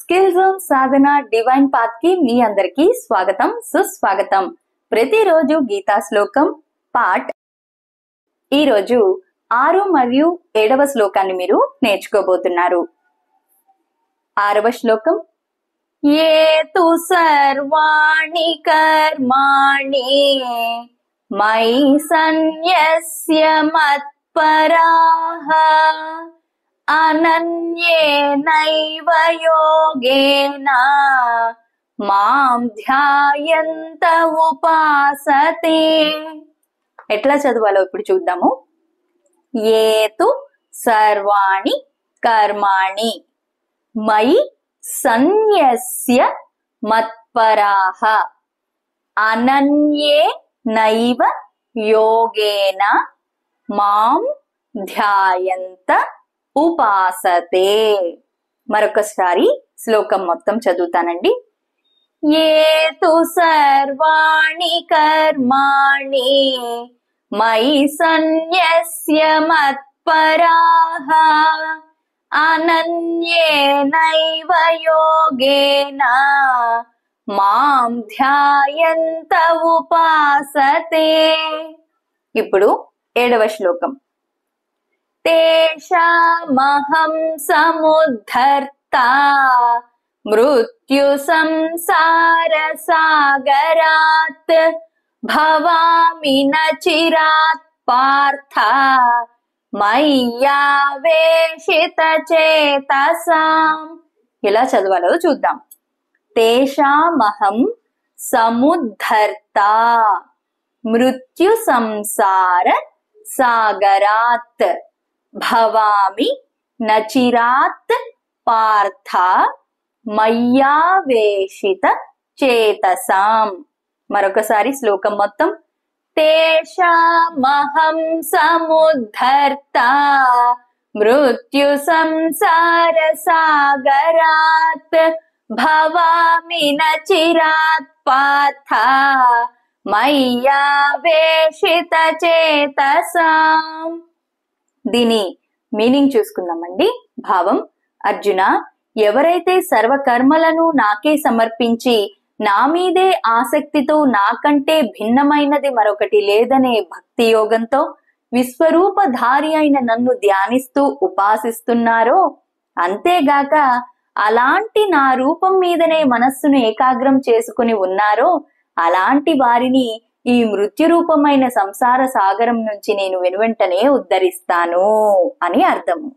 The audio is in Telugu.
స్కిల్ జోన్ సాధన డివైన్ పాత్ కి మీ అందరికీ స్వాగతం సుస్వాగతం. ప్రతిరోజు గీతా శ్లోకం పాఠ్. ఈరోజు 6 మరియు 7వ శ్లోకాన్ని మీరు నేర్చుకోబోతున్నారు. 6వ శ్లోకం, ఏ తు సర్వాణి కర్మాణి మయి సన్యస్య మత్పరాః అనన్యేనైవ యోగేన మాం ధ్యాయంత ఉపాసతే. ఎట్లా చదవాలో ఇప్పుడు చూద్దాము. ఏతు సర్వాణి కర్మాణి మయి సన్యస్య మత్పరాః అనన్యే నైవ యోగేన మాం ధ్యాయంత ఉపాసతే. మరొకసారి శ్లోకం మొత్తం చదువుతానండి. ఏతు సర్వాణి కర్మాణి మయి సన్యస్య మత్పరాః అనన్యేనైవ యోగేన మాం ధ్యాయంత ఉపాసతే. ఇప్పుడు 7వ శ్లోకం. తేషామహం సముద్ధర్తా మృత్యు సంసార సాగరాత్ భవామి న చిరాత్ పార్థ మయ్యావేశిత చేతసాం. ఎలా చదవాలో చూద్దాం. తేషామహం సముద్ధర్తా మృత్యు సంసార సాగరాత్ భవామి నచిరాత్ పార్థ మయ్యావేశిత చేతసాం. మరొకసారి శ్లోకం మొత్తం. తేషామహం సముద్ధర్తా మృత్యు సంసార సాగరాత్ భవామి నచిరాత్ పార్థ మయ్యావేశిత చేతసాం. దీని మీనింగ్ చూసుకుందామండి. భావం: అర్జున, ఎవరైతే సర్వకర్మలను నాకే సమర్పించి నా మీదే ఆసక్తితో నాకంటే భిన్నమైనది మరొకటి లేదనే భక్తి యోగంతో విశ్వరూపధారి అయిన నన్ను ధ్యానిస్తూ ఉపాసిస్తున్నారో, అంతేగాక అలాంటి నా రూపం మీదనే మనస్సును ఏకాగ్రం చేసుకుని ఉన్నారో, అలాంటి వారిని ఈ మృత్యురూపమైన సంసార సాగరం నుంచి నేను వెనువెంటనే ఉద్ధరిస్తాను అని అర్థము.